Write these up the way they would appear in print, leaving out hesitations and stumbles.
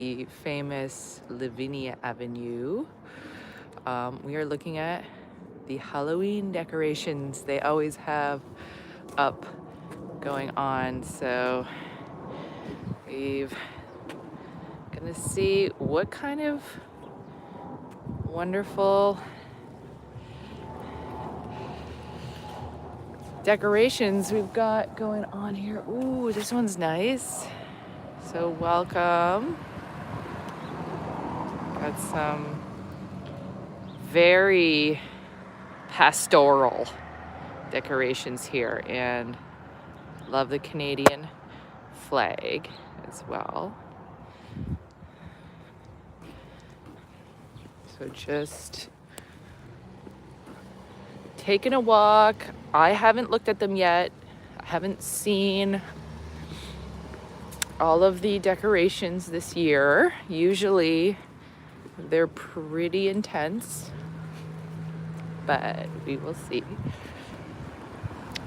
the famous Lavina Avenue. We are looking at the Halloween decorations they always have up going on. So we've gonna see what kind of wonderful decorations we've got going on here. Ooh, this one's nice. So welcome. Got some very pastoral decorations here, and love the Canadian flag as well. So just taking a walk. I haven't looked at them yet. I haven't seen all of the decorations this year. Usually they're pretty intense, but we will see.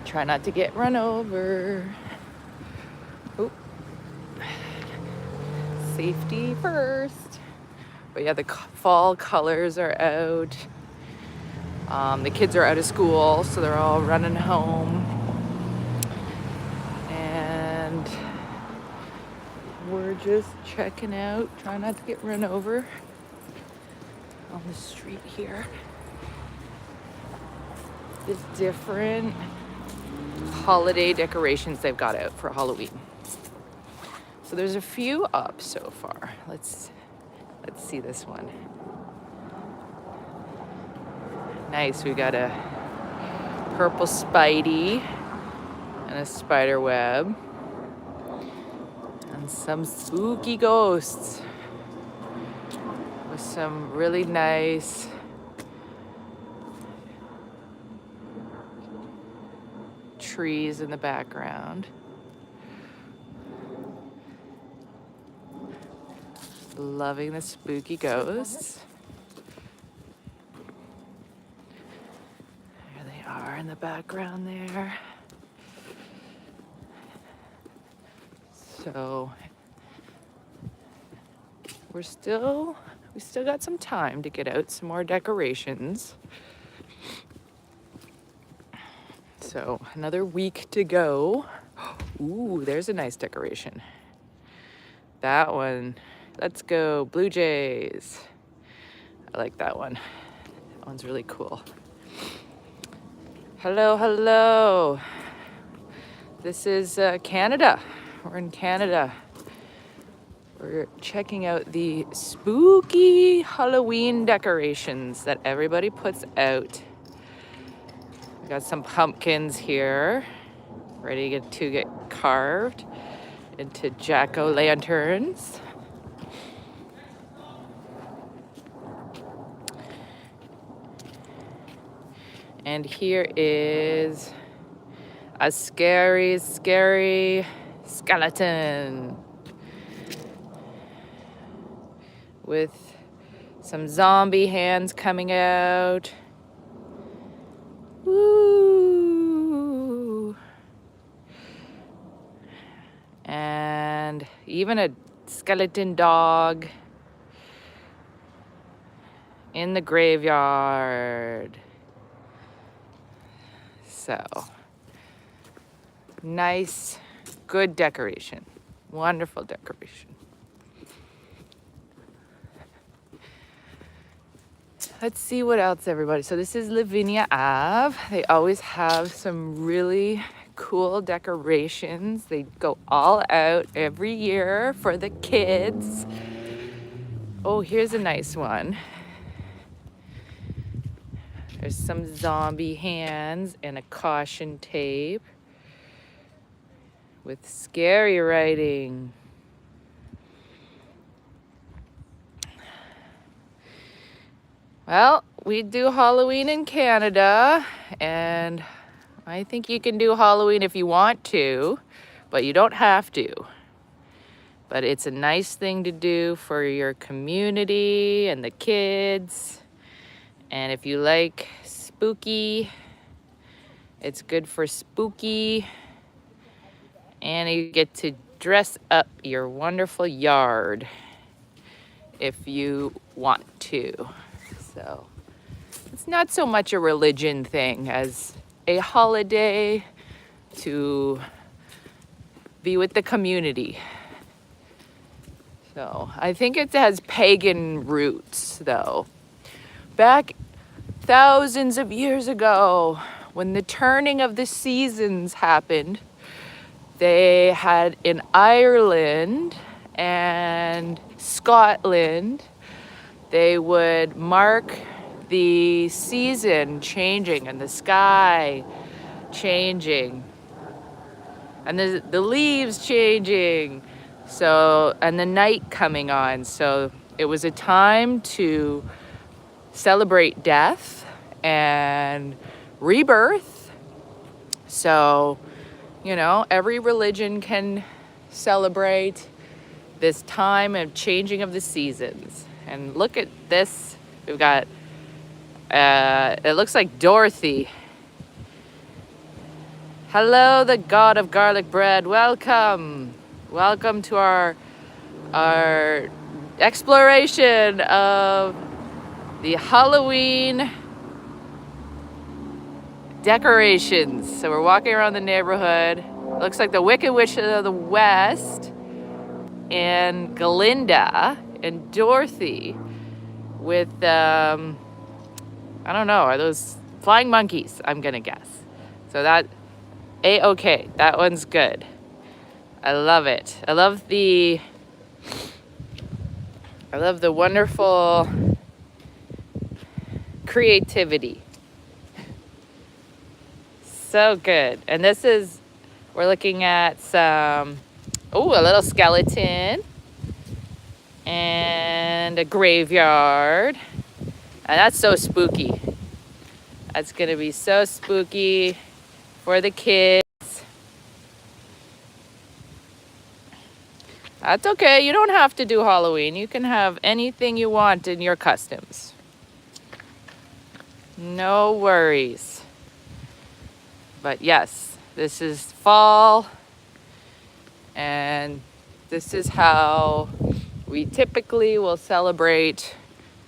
Try not to get run over. Oh, safety first. But yeah, the fall colors are out. The kids are out of school, so they're all running home. And we're just checking out, trying not to get run over on the street here. There's different holiday decorations they've got out for Halloween. So there's a few up so far. Let's see this one. Nice, we got a purple Spidey and a spider web and some spooky ghosts with some really nice trees in the background. Loving the spooky ghosts. There they are in the background there. So we still got some time to get out some more decorations. So another week to go. Ooh, there's a nice decoration. That one, let's go Blue Jays. I like that one. That one's really cool. Hello, hello. This is Canada. We're in Canada. We're checking out the spooky Halloween decorations that everybody puts out. We got some pumpkins here, ready to get carved into jack-o'-lanterns. And here is a scary, scary skeleton with some zombie hands coming out. Woo! And even a skeleton dog in the graveyard. So, nice, good decoration. Wonderful decoration. Let's see what else, everybody. So this is Lavina Ave. They always have some really cool decorations. They go all out every year for the kids. Oh, here's a nice one. There's some zombie hands and a caution tape with scary writing. Well, we do Halloween in Canada, and I think you can do Halloween if you want to, but you don't have to. But it's a nice thing to do for your community and the kids. And if you like spooky, it's good for spooky. And you get to dress up your wonderful yard. if you want to. So it's not so much a religion thing as a holiday to be with the community. So I think it has pagan roots though. Back thousands of years ago, when the turning of the seasons happened, they had in Ireland and Scotland, they would mark the season changing and the sky changing and the leaves changing, so, and the night coming on. So it was a time to celebrate death and rebirth. So, you know, every religion can celebrate this time of changing of the seasons. And look at this. We've got, it looks like Dorothy. Hello, the god of garlic bread. Welcome. Welcome to our exploration of the Halloween decorations. So we're walking around the neighborhood. It looks like the Wicked Witch of the West and Glinda and Dorothy with, I don't know, are those flying monkeys? I'm gonna guess. So that, A-okay, that one's good. I love it. I love the wonderful creativity. So good. And this is, we're looking at some, a little skeleton and a graveyard. And that's so spooky. That's gonna be so spooky for the kids. That's okay. You don't have to do Halloween. You can have anything you want in your customs. No worries. But yes, this is fall, and this is how we typically will celebrate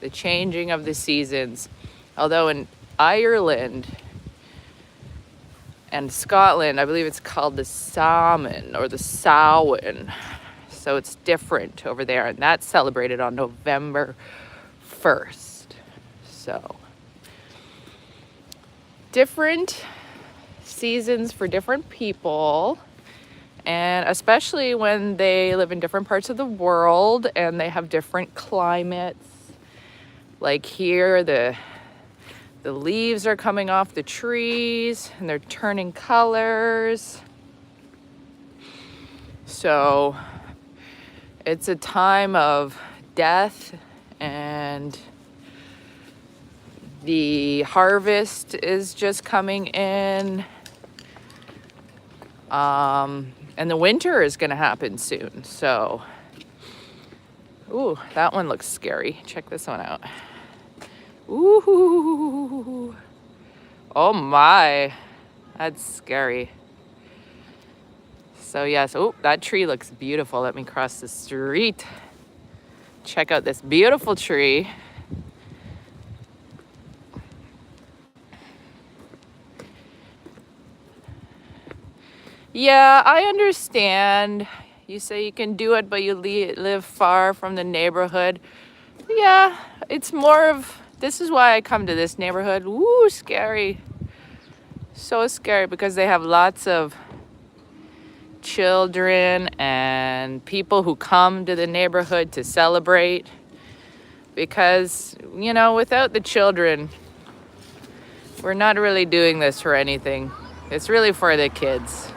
the changing of the seasons. Although in Ireland and Scotland, I believe it's called the Samhain or the Samhain. So it's different over there, and that's celebrated on November 1st. So different seasons for different people, and especially when they live in different parts of the world and they have different climates. Like here, the leaves are coming off the trees and they're turning colors. So it's a time of death, and the harvest is just coming in. And the winter is going to happen soon. So, ooh, that one looks scary. Check this one out. Ooh, oh my, that's scary. So yes, oh, that tree looks beautiful. Let me cross the street. Check out this beautiful tree. Yeah, I understand. You say you can do it, but you live far from the neighborhood. Yeah, it's more of, this is why I come to this neighborhood. Ooh, scary. So scary, because they have lots of children and people who come to the neighborhood to celebrate. Because, you know, without the children, we're not really doing this for anything. It's really for the kids.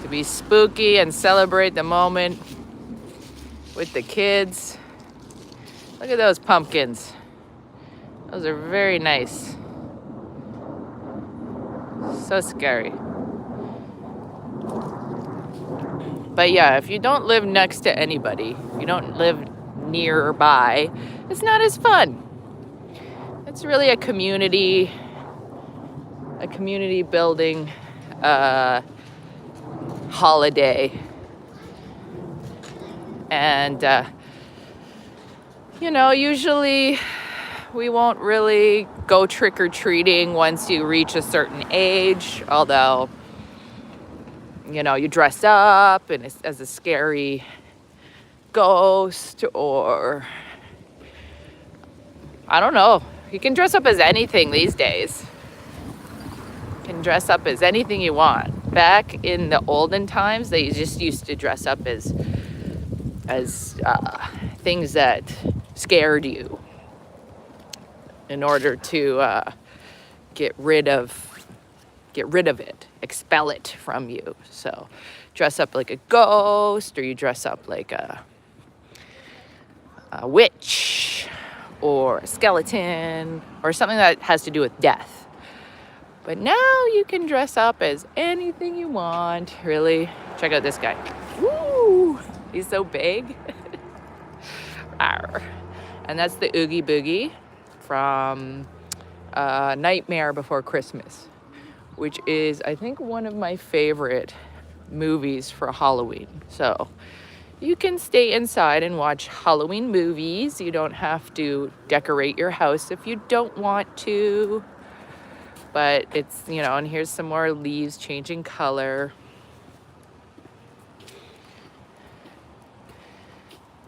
To be spooky and celebrate the moment with the kids. Look at those pumpkins. Those are very nice. So scary. But yeah, if you don't live next to anybody, if you don't live nearby, it's not as fun. It's really a community building holiday. And You know, usually we won't really go trick-or-treating once you reach a certain age, although, you know, you dress up and as a scary ghost, or I don't know. You can dress up as anything these days. You can dress up as anything you want. Back in the olden times, they just used to dress up as things that scared you in order to get rid of it, expel it from you. So dress up like a ghost, or you dress up like a witch or a skeleton or something that has to do with death. But now you can dress up as anything you want, really. Check out this guy. Woo! He's so big. And that's the Oogie Boogie from Nightmare Before Christmas, which is, I think, one of my favorite movies for Halloween. So you can stay inside and watch Halloween movies. You don't have to decorate your house if you don't want to. But it's, you know, and here's some more leaves changing color.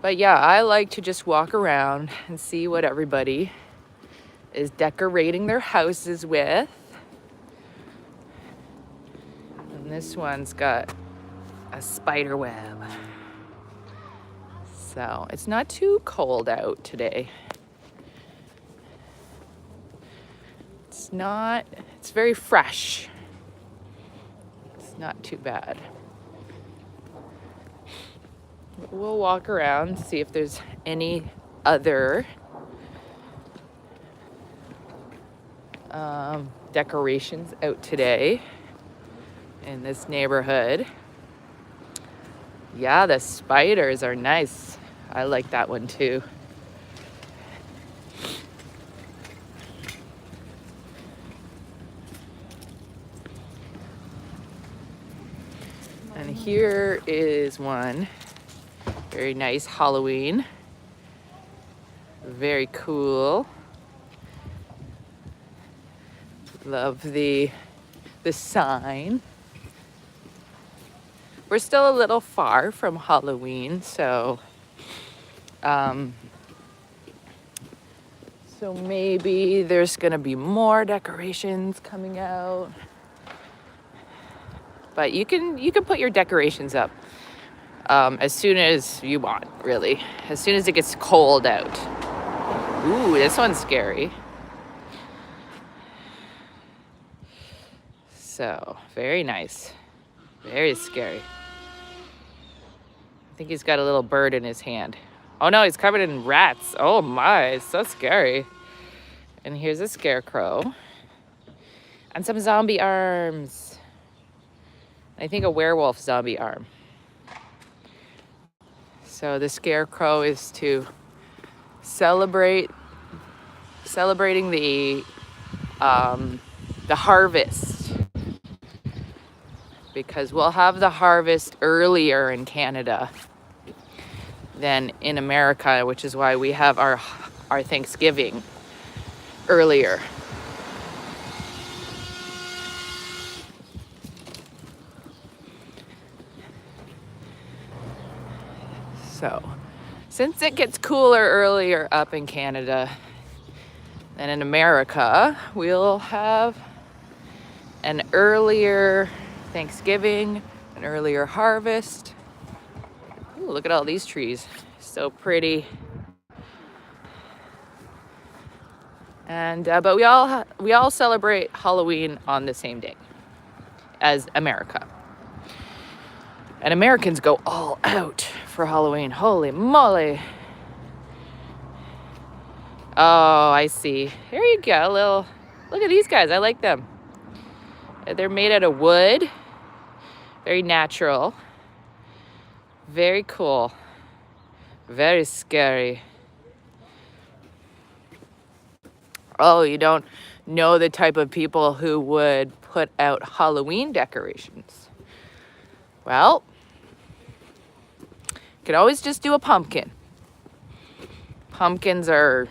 But yeah, I like to just walk around and see what everybody is decorating their houses with. And this one's got a spider web. So it's not too cold out today. It's very fresh. It's not too bad. We'll walk around, see if there's any other decorations out today in this neighborhood. Yeah, the spiders are nice. I like that one too. And here is one. Very nice Halloween. Very cool. Love the sign. We're still a little far from Halloween, so maybe there's gonna be more decorations coming out. But you can put your decorations up as soon as you want, really. As soon as it gets cold out. Ooh, this one's scary. So, very nice. Very scary. I think he's got a little bird in his hand. Oh no, he's covered in rats. Oh my, it's so scary. And here's a scarecrow. And some zombie arms. I think a werewolf zombie arm. So the scarecrow is to celebrating the harvest, because we'll have the harvest earlier in Canada than in America, which is why we have our Thanksgiving earlier. So, since it gets cooler earlier up in Canada than in America, we'll have an earlier Thanksgiving, an earlier harvest. Ooh, look at all these trees. So pretty. And but we all celebrate Halloween on the same day as America. And Americans go all out for Halloween. Holy moly. Oh, I see. Here you go. Look at these guys. I like them. They're made out of wood. Very natural. Very cool. Very scary. Oh, you don't know the type of people who would put out Halloween decorations. Well, you could always just do a pumpkin. pumpkins are,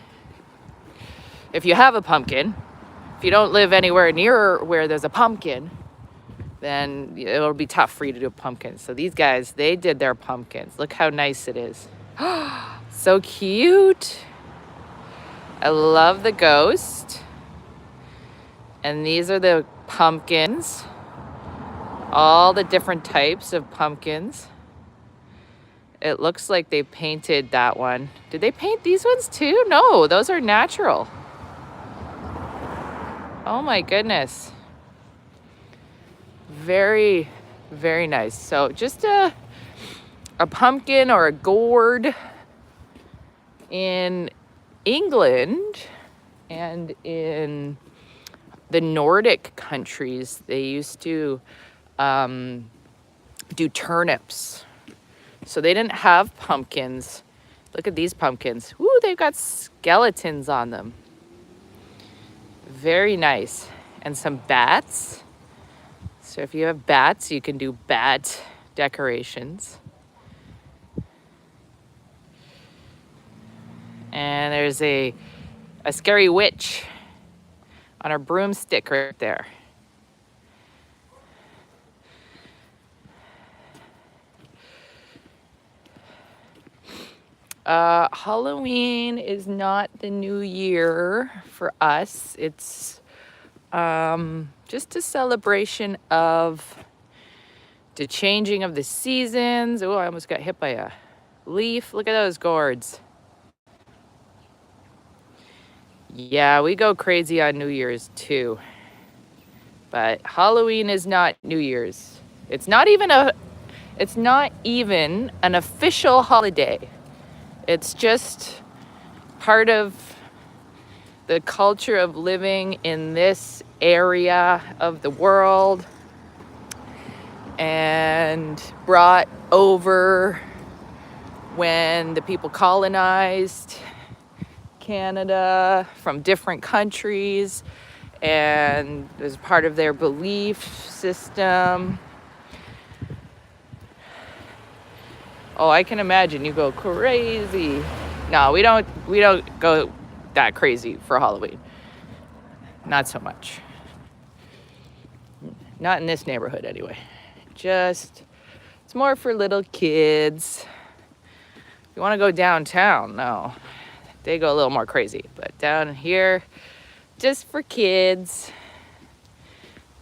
if you have a pumpkin, if you don't live anywhere near where there's a pumpkin, then it'll be tough for you to do pumpkins. So these guys, they did their pumpkins. Look how nice it is. So cute. I love the ghost. And these are the pumpkins. All the different types of pumpkins. It looks like they painted that one. Did they paint these ones too? No, those are natural. Oh my goodness. Very, very nice. So just a pumpkin or a gourd in England and in the Nordic countries, they used to do turnips. So they didn't have pumpkins. Look at these pumpkins. Ooh, they've got skeletons on them. Very nice. And some bats. So if you have bats, you can do bat decorations. And there's a scary witch on her broomstick right there. Halloween is not the new year for us. It's just a celebration of the changing of the seasons. Oh, I almost got hit by a leaf. Look at those gourds. Yeah, we go crazy on New Year's too. But Halloween is not New Year's. It's not even an official holiday. It's just part of the culture of living in this area of the world and brought over when the people colonized Canada from different countries, and as part of their belief system. Oh, I can imagine you go crazy. No, we don't go that crazy for Halloween. Not so much. Not in this neighborhood anyway. Just, it's more for little kids. If you want to go downtown, no. They go a little more crazy. But down here, just for kids.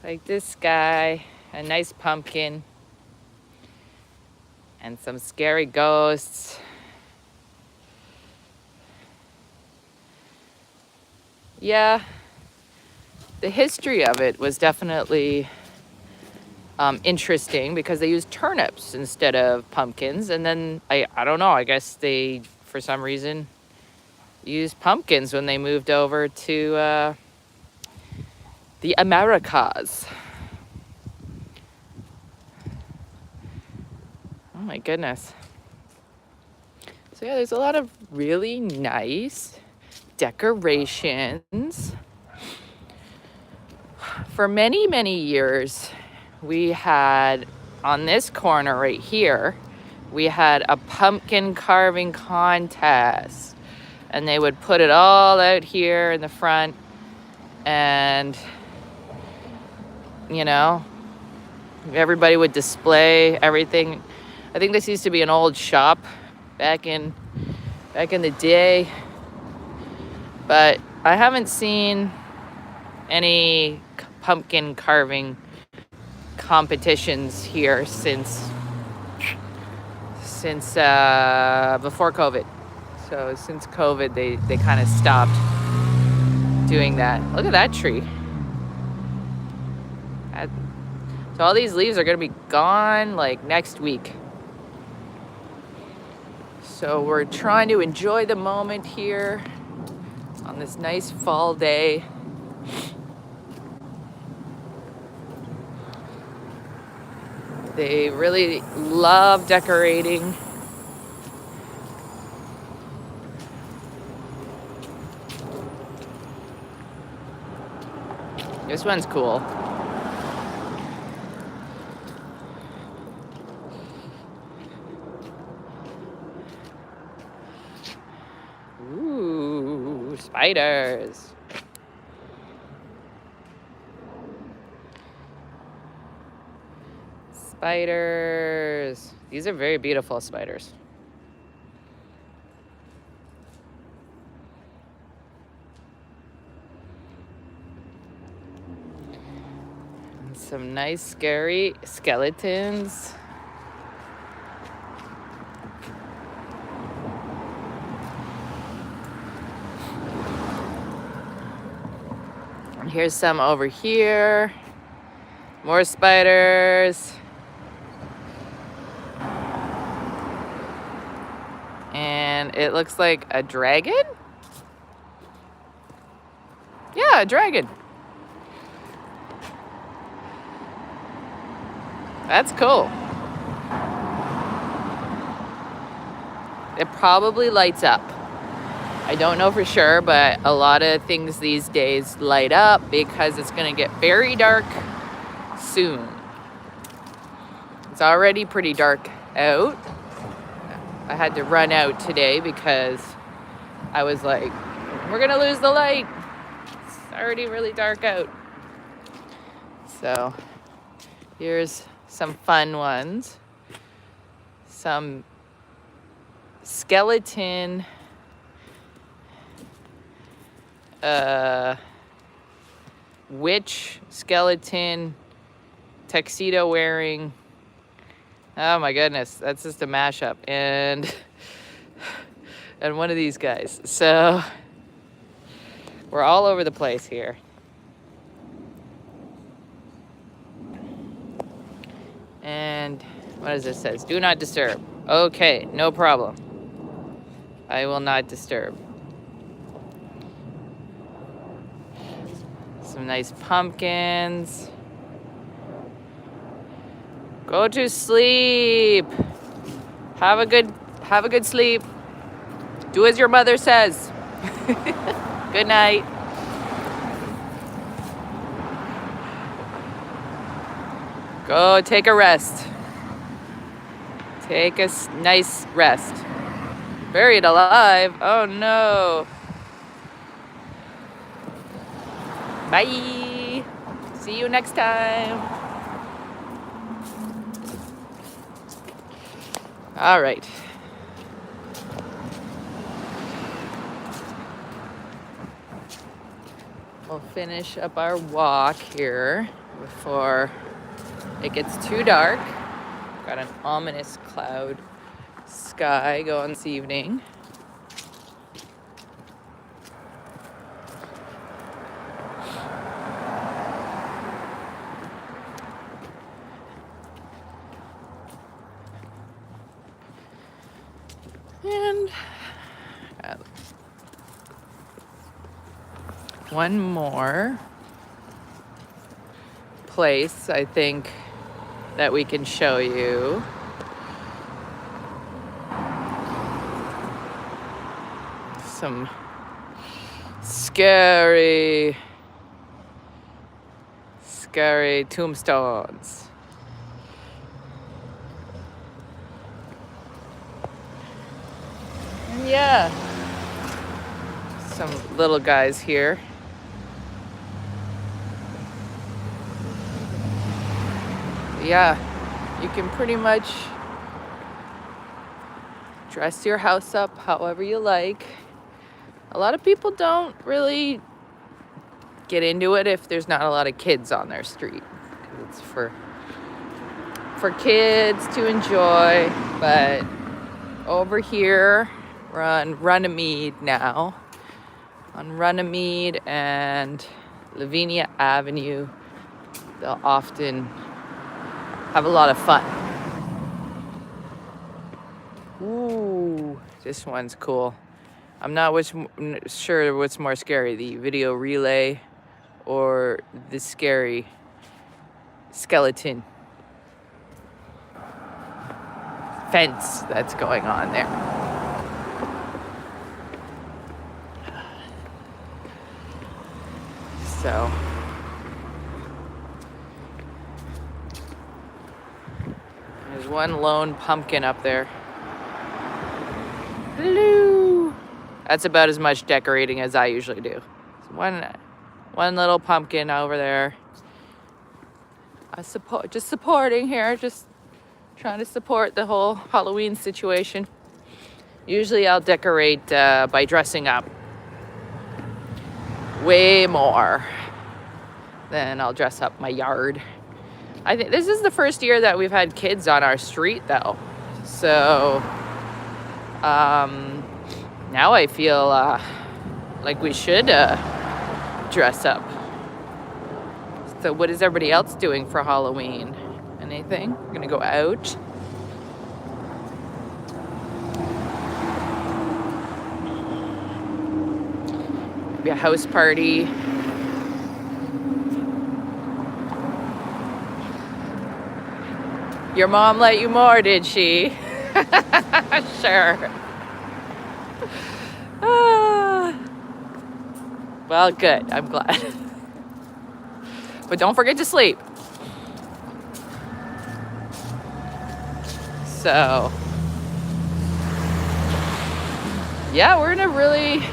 Like this guy, a nice pumpkin. And some scary ghosts. Yeah, the history of it was definitely interesting because they used turnips instead of pumpkins. And then, I don't know, I guess they, for some reason, used pumpkins when they moved over to the Americas. Oh my goodness. So yeah, there's a lot of really nice decorations. For many, many years, we had, on this corner right here, we had a pumpkin carving contest. And they would put it all out here in the front. And, you know, everybody would display everything. I think this used to be an old shop back in the day. But I haven't seen any pumpkin carving competitions here since before COVID. So since COVID, they kind of stopped doing that. Look at that tree. So all these leaves are going to be gone like next week. So we're trying to enjoy the moment here on this nice fall day. They really love decorating. This one's cool. Ooh, spiders. Spiders. These are very beautiful spiders. And some nice scary skeletons. And here's some over here. More spiders. And it looks like a dragon? Yeah, a dragon. That's cool. It probably lights up. I don't know for sure, but a lot of things these days light up because it's gonna get very dark soon. It's already pretty dark out. I had to run out today because I was like, we're gonna lose the light. It's already really dark out. So here's some fun ones. Some skeleton witch skeleton tuxedo wearing. Oh my goodness, that's just a mashup. And one of these guys. So we're all over the place here. And what does this say? Do not disturb. Okay, no problem. I will not disturb. Some nice pumpkins. Go to sleep. Have a good sleep. Do as your mother says. Good night. Go take a rest. Take a nice rest. Buried alive. Oh no. Bye. See you next time. All right. We'll finish up our walk here before it gets too dark. Got an ominous cloud sky going this evening. And one more place I think that we can show you. Some scary tombstones. And yeah, some little guys here. Yeah, you can pretty much dress your house up however you like. A lot of people don't really get into it if there's not a lot of kids on their street. It's for kids to enjoy. But over here, we're on Runnymede now. On Runnymede and Lavina Avenue, they'll often have a lot of fun. Ooh, this one's cool. I'm not sure what's more scary, the video relay or the scary skeleton fence that's going on there. So there's one lone pumpkin up there. Hello. That's about as much decorating as I usually do. One little pumpkin over there. Just supporting here, just trying to support the whole Halloween situation. Usually I'll decorate by dressing up way more than I'll dress up my yard. I think this is the first year that we've had kids on our street though. So now I feel like we should dress up. So what is everybody else doing for Halloween? Anything? We're gonna go out. Maybe a house party. Your mom let you more, did she? Sure. Well, good. I'm glad. But don't forget to sleep. So, yeah, we're in a really,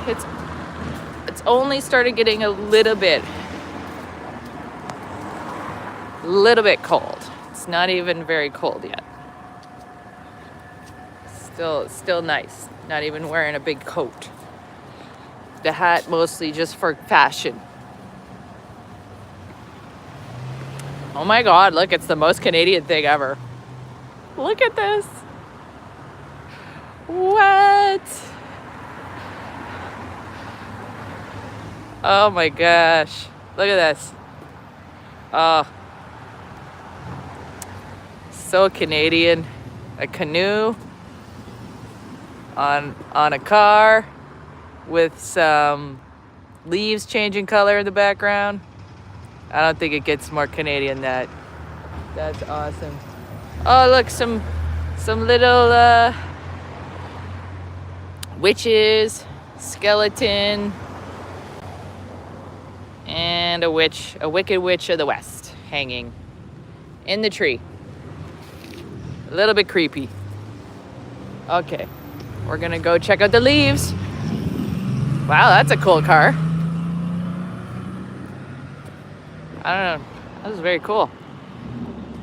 it's only started getting a little bit cold. It's not even very cold yet. Still nice. Not even wearing a big coat. The hat mostly just for fashion. Oh my God, look, it's the most Canadian thing ever. Look at this. What? Oh my gosh. Look at this. Oh. So Canadian. A canoe on a car with some leaves changing color in the background. I don't think it gets more Canadian than that. That's awesome. Oh, look, some little witches, skeleton, and a wicked witch of the West hanging in the tree. A little bit creepy. Okay, we're gonna go check out the leaves. Wow, that's a cool car. I don't know, that was very cool.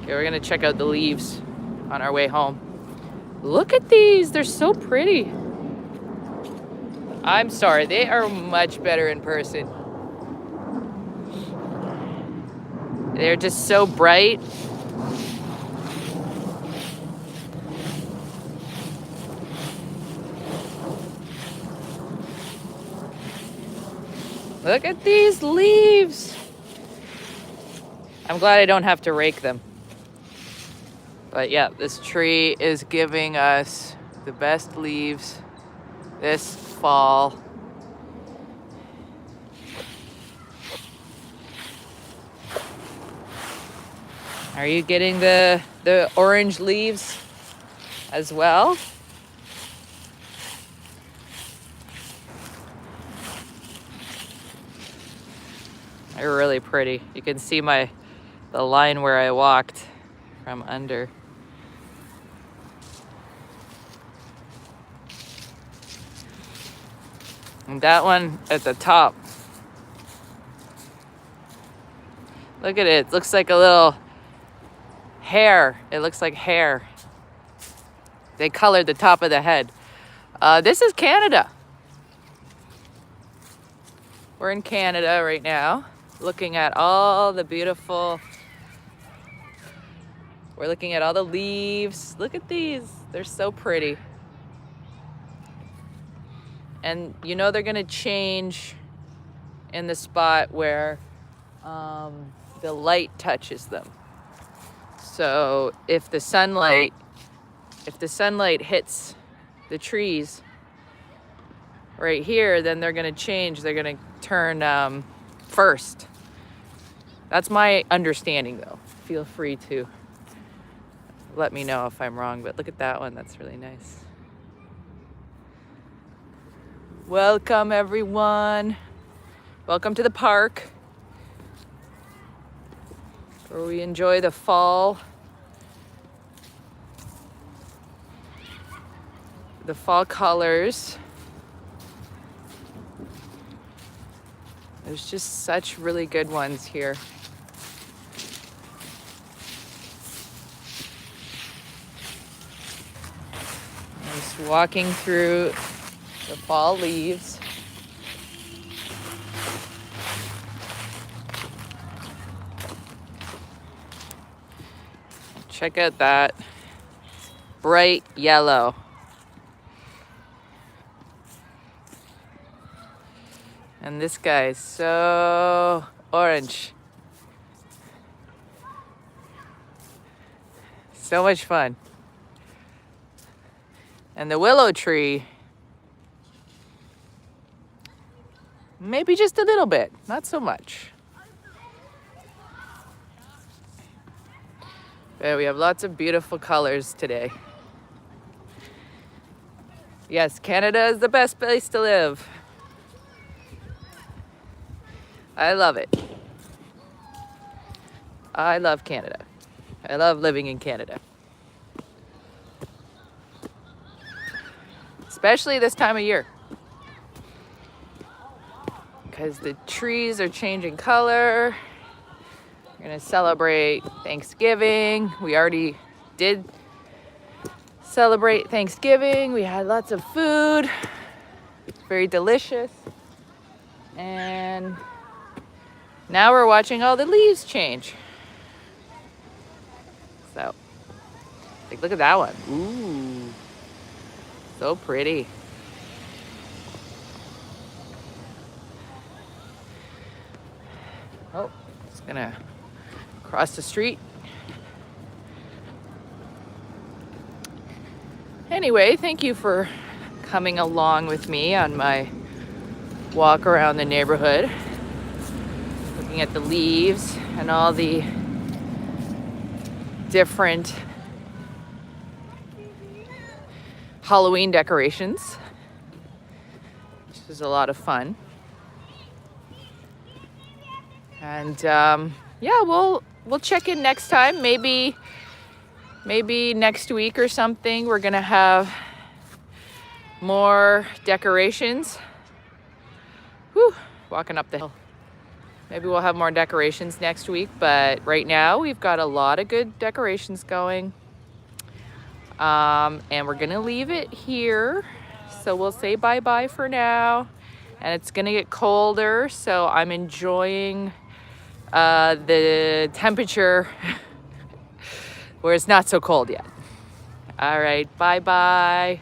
Okay, we're gonna check out the leaves on our way home. Look at these, they're so pretty. I'm sorry, they are much better in person. They're just so bright. Look at these leaves. I'm glad I don't have to rake them. But yeah, this tree is giving us the best leaves this fall. Are you getting the orange leaves as well? They're really pretty. You can see the line where I walked from under. And that one at the top. Look at it. It looks like a little hair. It looks like hair. They colored the top of the head. This is Canada. We're in Canada right now, looking at all the beautiful... We're looking at all the leaves. Look at these. They're so pretty. And you know they're gonna change in the spot where the light touches them. So if the sunlight hits the trees right here, then they're gonna change. They're gonna turn first. That's my understanding though. Feel free to let me know if I'm wrong, but look at that one. That's really nice. Welcome everyone. Welcome to the park where we enjoy the fall. The fall colors. There's just such really good ones here. I'm just walking through the fall leaves. Check out that bright yellow. And this guy is so orange. So much fun. And the willow tree, maybe just a little bit, not so much. But we have lots of beautiful colors today. Yes, Canada is the best place to live. I love it. I love Canada. I love living in Canada. Especially this time of year. Because the trees are changing color. We're gonna celebrate Thanksgiving. We already did celebrate Thanksgiving. We had lots of food. It's very delicious. And now we're watching all the leaves change. So, like, look at that one. Ooh, so pretty. Oh, just gonna cross the street. Anyway, thank you for coming along with me on my walk around the neighborhood, looking at the leaves and all the different Halloween decorations, which is a lot of fun. And yeah, we'll check in next time. Maybe next week or something. We're gonna have more decorations. Whew, walking up the hill. Maybe we'll have more decorations next week, but right now we've got a lot of good decorations going. And we're gonna leave it here. So we'll say bye-bye for now. And it's gonna get colder, so I'm enjoying the temperature where it's not so cold yet. All right, bye-bye.